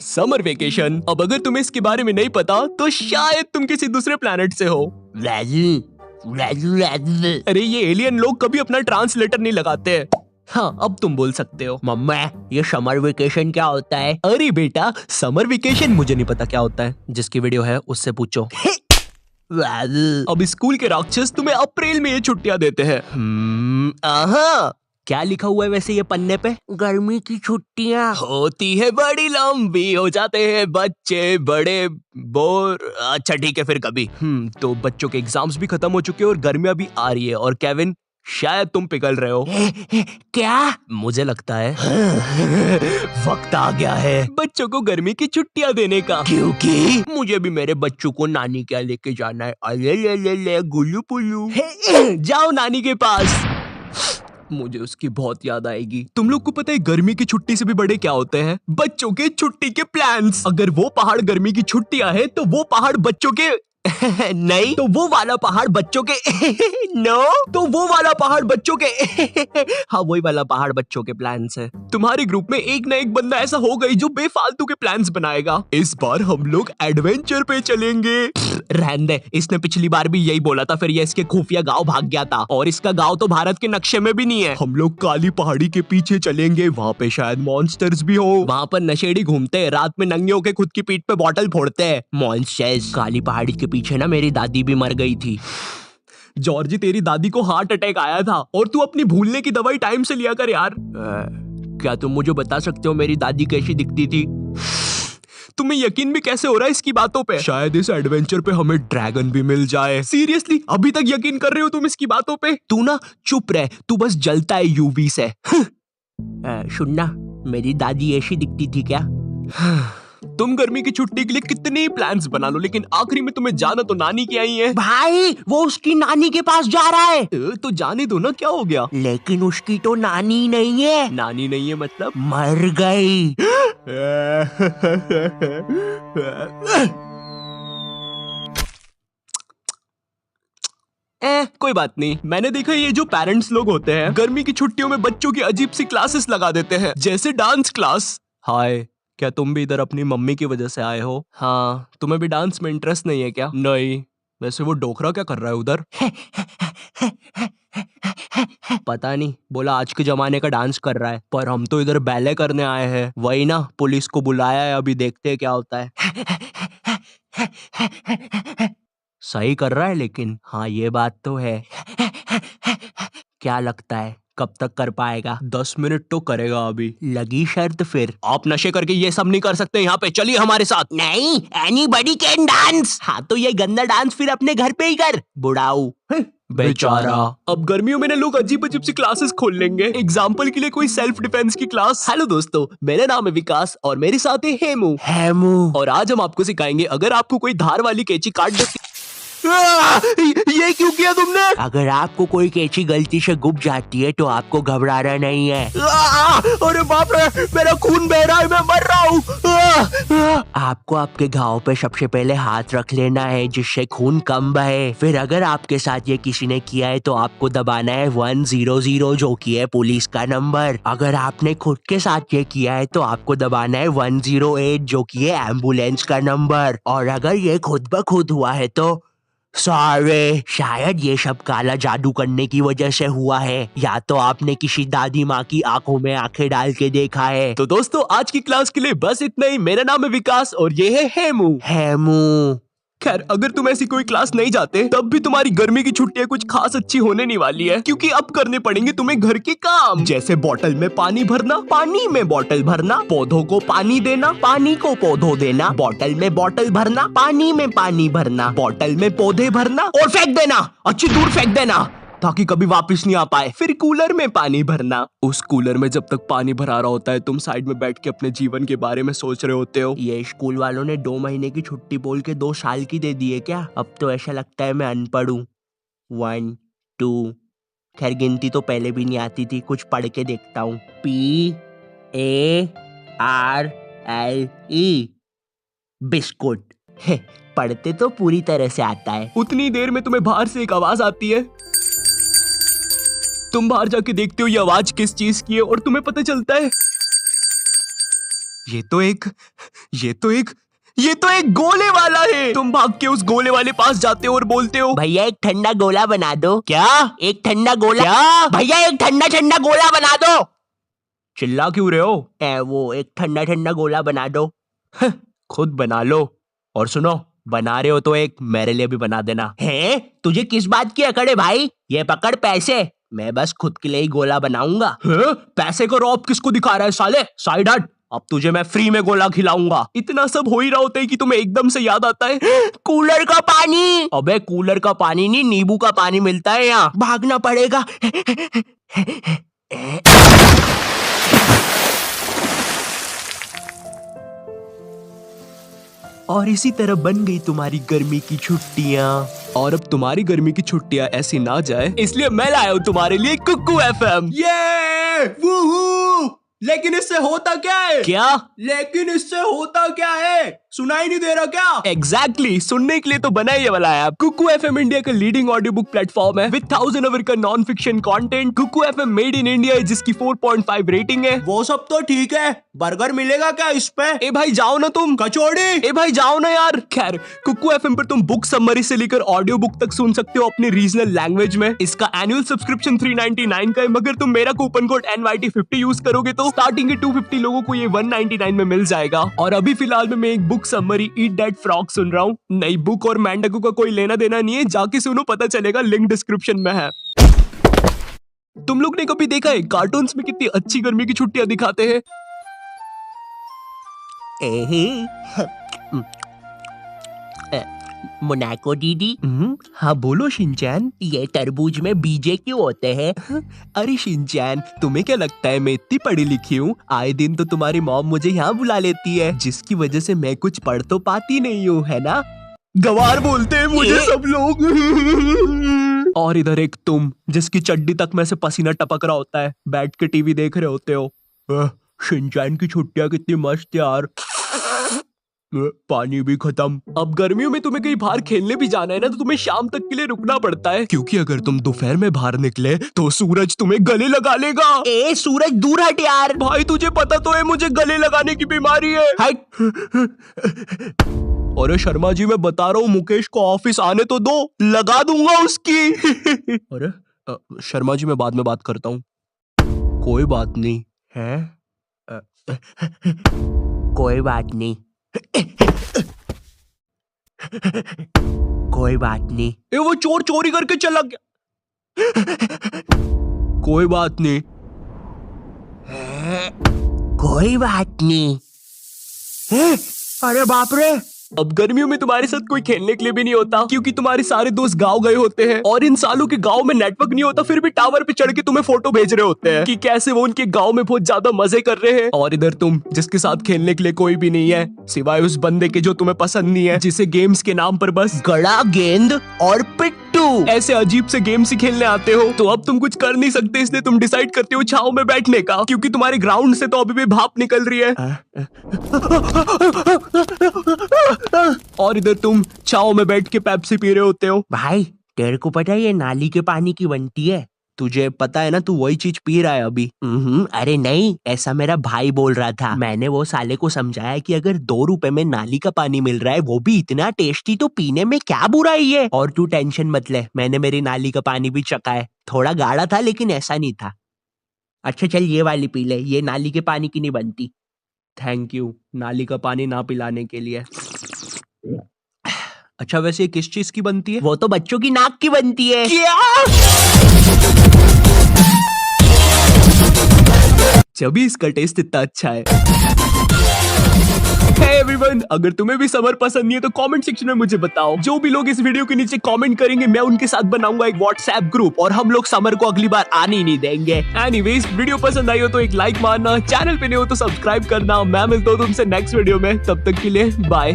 Summer vacation. अब अगर तुम्हें इसके बारे में नहीं पता तो शायद तुम किसी दूसरे प्लेनेट से हो। अरे ये एलियन लोग कभी अपना ट्रांसलेटर नहीं लगाते हैं। हाँ, अब तुम बोल सकते हो। मम्मा, ये समर वेकेशन क्या होता है? अरे बेटा, समर वेकेशन मुझे नहीं पता क्या होता है। जिसकी वीडियो है उससे पूछो। अब स्कूल के राक्षस तुम्हें अप्रैल में ये छुट्टियां देते हैं। क्या लिखा हुआ है वैसे ये पन्ने पे? गर्मी की छुट्टियाँ होती है बड़ी लंबी, हो जाते हैं बच्चे बड़े बोर। अच्छा ठीक है फिर कभी। तो बच्चों के एग्जाम्स भी खत्म हो चुके हैं और गर्मियां भी आ रही है। और केविन, शायद तुम पिघल रहे हो। क्या? मुझे लगता है वक्त आ गया है बच्चों को गर्मी की छुट्टियां देने का। क्योंकि मुझे भी मेरे बच्चों को नानी क्या लेके जाना है। अले ले ले ले गुल्लू पुल्लू। जाओ नानी के पास। मुझे उसकी बहुत याद आएगी। तुम लोग को पता है गर्मी की छुट्टी से भी बड़े क्या होते हैं? बच्चों के छुट्टी के प्लान्स। अगर वो पहाड़ गर्मी की छुट्टियां है तो वो पहाड़ बच्चों के नहीं तो वो वाला पहाड़ बच्चों के नो तो वो वाला पहाड़ बच्चों के हाँ वही वाला पहाड़ बच्चों के प्लान्स है। तुम्हारे ग्रुप में एक ना एक बंदा ऐसा होगा ही जो बेफालतू के प्लान्स बनाएगा। इस बार हम लोग एडवेंचर पे चलेंगे। रहने दे, इसने पिछली बार भी यही बोला था, फिर ये इसके खुफिया गांव भाग गया था और इसका गांव तो भारत के नक्शे में भी नहीं है। हम लोग काली पहाड़ी के पीछे चलेंगे, वहाँ पे शायद मॉन्स्टर्स भी हो। वहाँ पर नशेड़ी घूमते हैं, रात में नंगे होके खुद की पीठ पे बॉटल फोड़ते हैं। मॉन्स्टर्स। काली पहाड़ी के पीछे ना मेरी दादी भी मर गई थी। जॉर्जी, तेरी दादी को हार्ट अटैक आया था और तू अपनी भूलने की दवाई टाइम से लिया कर यार। क्या तुम मुझे बता सकते हो मेरी दादी कैसी दिखती थी? तुम्हें यकीन भी कैसे हो रहा है इसकी बातों पे? शायद इस एडवेंचर पे हमें ड्रैगन भी मिल जाए। सीरियसली अभी तक यकीन कर रहे हो तुम इसकी बातों पे? तू ना चुप रह, तू बस जलता है यूवी से। सुनना, मेरी दादी ऐसी दिखती थी क्या? तुम गर्मी की छुट्टी के लिए कितने ही प्लान्स बना लो, लेकिन आखिरी में तुम्हें जाना तो नानी की आई है। भाई, वो उसकी नानी के पास जा रहा है। तो जाने दो ना, क्या हो गया? लेकिन उसकी तो नानी नहीं है। नानी नहीं है मतलब? मर गई। कोई बात नहीं। मैंने देखा ये जो पेरेंट्स लोग होते हैं गर्मी की छुट्टियों में बच्चों की अजीब सी क्लासेस लगा देते हैं, जैसे डांस क्लास। हाय, क्या तुम भी इधर अपनी मम्मी की वजह से आए हो? हाँ, तुम्हें भी डांस में इंटरेस्ट नहीं है क्या? नहीं। वैसे वो डोकरा क्या कर रहा है उधर? पता नहीं, बोला आज के जमाने का डांस कर रहा है। पर हम तो इधर बैले करने आए हैं। वही ना, पुलिस को बुलाया है, अभी देखते हैं क्या होता है। सही कर रहा है लेकिन। हाँ ये बात तो है। क्या लगता है कब तक कर पाएगा? 10 मिनट तो करेगा अभी। लगी शर्त फिर। आप नशे करके ये सब नहीं कर सकते यहाँ पे, चलिए हमारे साथ। नहीं, एनीबॉडी कैन डांस। हाँ तो ये गंदा डांस फिर अपने घर पे ही कर, बुढ़ाऊ बेचारा। अब गर्मियों में ना लोग अजीब अजीब सी क्लासेस खोल लेंगे। एग्जाम्पल के लिए कोई सेल्फ डिफेंस की क्लास। हेलो दोस्तों, मेरा नाम है विकास और मेरे साथ है हेमू। और आज हम आपको सिखाएंगे, अगर आपको कोई धार वाली कैंची काट देती। ये क्यों किया तुमने? अगर आपको कोई कैंची गलती से गुम जाती है तो आपको घबराना नहीं है। अरे बाप रे, मेरा खून बह रहा है, मैं मर रहा हूँ। आपको आपके घाव पे सबसे पहले हाथ रख लेना है जिससे खून कम बहे। फिर अगर आपके साथ ये किसी ने किया है तो आपको दबाना है 100 जो कि है पुलिस का नंबर। अगर आपने खुद के साथ ये किया है तो आपको दबाना है 108 जो कि है एम्बुलेंस का नंबर। और अगर ये खुद ब खुद हुआ है तो सॉरी, शायद ये सब काला जादू करने की वजह से हुआ है, या तो आपने किसी दादी माँ की आंखों में आंखें डाल के देखा है। तो दोस्तों आज की क्लास के लिए बस इतना ही। मेरा नाम है विकास और ये है हेमू। खैर, अगर तुम ऐसी कोई क्लास नहीं जाते तब भी तुम्हारी गर्मी की छुट्टियां कुछ खास अच्छी होने नहीं वाली है, क्योंकि अब करने पड़ेंगे तुम्हें घर के काम, जैसे बोतल में पानी भरना, पानी में बोतल भरना, पौधों को पानी देना, पानी को पौधों देना, बोतल में बोतल भरना, पानी में पानी भरना, बोतल में पौधे भरना और फेंक देना, अच्छी दूर फेंक देना ताकि कभी वापस नहीं आ पाए। फिर कूलर में पानी भरना। उस कूलर में जब तक पानी भरा रहा होता है तुम साइड में बैठ के अपने जीवन के बारे में सोच रहे होते हो। ये स्कूल वालों ने 2 महीने की छुट्टी बोल के 2 साल की दे दी है क्या? अब तो ऐसा लगता है मैं अनपढ़ हूँ। 1 2, खैर गिनती तो पहले भी नहीं आती थी, कुछ पढ़ के देखता हूँ। PARLE biscuit. पढ़ते तो पूरी तरह से आता है। उतनी देर में तुम्हें बाहर से एक आवाज आती है, तुम बाहर जाके देखते हो ये आवाज किस चीज की है और तुम्हें पता चलता है ये तो एक गोले वाला है। तुम भाग के उस गोले वाले पास जाते हो और बोलते हो, भैया एक ठंडा गोला बना दो। क्या? एक ठंडा गोला। क्या? भैया एक ठंडा ठंडा गोला बना दो। चिल्ला क्यों रहे हो? वो एक ठंडा ठंडा गोला बना दो। खुद बना लो। और सुनो, बना रहे हो तो एक मेरे लिए भी बना देना। है तुझे किस बात की अकड़ है भाई? ये पकड़ पैसे, मैं बस खुद के लिए ही गोला बनाऊंगा। पैसे को रौब किसको दिखा रहा है साले? साइड हट। अब तुझे मैं फ्री में गोला खिलाऊंगा। इतना सब हो ही रहा होता है कि तुम्हें एकदम से याद आता है कूलर का पानी। अबे कूलर का पानी नहीं, नींबू का पानी मिलता है यहाँ। भागना पड़ेगा। और इसी तरह बन गई तुम्हारी गर्मी की छुट्टियां। और अब तुम्हारी गर्मी की छुट्टियां ऐसी ना जाए, इसलिए मैं लाया हूं तुम्हारे लिए कुकू एफएम। ये वूहू! लेकिन इससे होता क्या है? क्या? लेकिन इससे होता क्या है? सुनाई नहीं दे रहा क्या? एग्जैक्टली, सुनने के लिए तो बना ये वाला ऐप। कुकू एफएम इंडिया का लीडिंग ऑडियो बुक प्लेटफॉर्म है विद 1000 आवर का non fiction content. Kuku FM made in India है, जिसकी 4.5 रेटिंग है। वो सब तो ठीक है, बर्गर मिलेगा क्या इस पे? ए भाई जाओ ना तुम। कचौड़ी। ए भाई जाओ ना यार। खैर, कुकू एफएम पर तुम बुक समरी से लेकर ऑडियो बुक तक सुन सकते हो अपनी रीजनल लैंग्वेज में। इसका एनुअल सब्सक्रिप्शन 399 का है, मगर तुम मेरा कूपन कोड NYT50 यूज करोगे तो स्टार्टिंग के 250 लोगों को ये 199 में मिल जाएगा। और अभी फिलहाल में मैं एक book summary eat that frog सुन रहा हूँ। नई बुक और मैंडकू का कोई लेना देना नहीं है, जाके सुनो, पता चलेगा, लिंक डिस्क्रिप्शन में है। तुम लोग ने कभी देखा है कार्टून्स में कितनी अच्छी गर्मी की छुट्टियां दिखाते हैं? मोनाको दीदी। हाँ बोलो शिनचैन। ये तरबूज में बीजे क्यों होते हैं? अरे शिनचैन, तुम्हें क्या लगता है मैं इतनी पढ़ी लिखी हूँ? आए दिन तो तुम्हारी मॉम मुझे यहाँ बुला लेती है, जिसकी वजह से मैं कुछ पढ़ तो पाती नहीं हूँ, है ना? गवार बोलते हैं मुझे सब लोग। और इधर एक तुम, जिसकी चड्डी तक में से पसीना टपक रहा होता है, बैठ के टीवी देख रहे होते हो। शिनचैन की छुट्टियां कितनी मस्त यार। पानी भी खत्म। अब गर्मियों में तुम्हें कहीं बाहर खेलने भी जाना है ना, तो तुम्हें शाम तक के लिए रुकना पड़ता है, क्योंकि अगर तुम दोपहर में बाहर निकले तो सूरज तुम्हें गले लगा लेगा। ए सूरज दूर हट यार। भाई तुझे पता तो है मुझे गले लगाने की बीमारी है। हट। अरे शर्मा जी, मैं बता रहा हूँ, मुकेश को ऑफिस आने तो दो, लगा दूंगा उसकी। अरे शर्मा जी, मैं बाद में बात करता हूँ। कोई बात नहीं है। कोई बात नहीं। कोई बात नहीं। ए वो चोर चोरी करके चला गया। कोई बात नहीं। कोई बात नहीं। अरे बाप रे। अब गर्मियों में तुम्हारे साथ कोई खेलने के लिए भी नहीं होता, क्योंकि तुम्हारे सारे दोस्त गांव गए होते हैं, और इन सालों के गांव में नेटवर्क नहीं होता, फिर भी टावर पे चढ़ के तुम्हें फोटो भेज रहे होते हैं कि कैसे वो उनके गांव में बहुत ज्यादा मजे कर रहे हैं। और इधर तुम, जिसके साथ खेलने के लिए कोई भी नहीं है, सिवाय उस बंदे के जो तुम्हें पसंद नहीं है, जिसे गेम्स के नाम पर बस गड़ा, गेंद और पिट्टू ऐसे अजीब से गेम्स ही खेलने आते हो। तो अब तुम कुछ कर नहीं सकते, इसलिए तुम डिसाइड करते हो छाव में बैठने का, क्योंकि तुम्हारे ग्राउंड से तो अभी भी भाप निकल रही है। और इधर तुम छाव में बैठ के पेप्सी पी रहे होते हो। भाई तेरे को पता है ये नाली के पानी की बनती है? तुझे पता है ना, तू वही चीज पी रहा है अभी। अरे नहीं, ऐसा मेरा भाई बोल रहा था। मैंने वो साले को समझाया कि अगर 2 रुपए में नाली का पानी मिल रहा है, वो भी इतना टेस्टी, तो पीने में क्या बुराई है। और तू टेंशन मत ले, मैंने मेरी नाली का पानी भी चखा है। थोड़ा गाढ़ा था लेकिन ऐसा नहीं था। अच्छा चल ये वाली पी ले, ये नाली के पानी की नहीं बनती। थैंक यू नाली का पानी ना पिलाने के लिए। अच्छा वैसे ये किस चीज की बनती है? वो तो बच्चों की नाक की बनती है। क्या? जब ही इसका टेस्ट इतना अच्छा है। Hey everyone, अगर तुम्हें भी समर पसंद नहीं है तो कमेंट सेक्शन में मुझे बताओ। जो भी लोग इस वीडियो के नीचे कमेंट करेंगे, मैं उनके साथ बनाऊंगा एक व्हाट्सएप ग्रुप, और हम लोग समर को अगली बार आने ही नहीं देंगे। एनीवेज, वीडियो पसंद आई हो तो एक लाइक मारना, चैनल पे नहीं हो तो सब्सक्राइब करना। मैं मिलता हूँ तुमसे नेक्स्ट वीडियो में, तब तक के लिए बाय।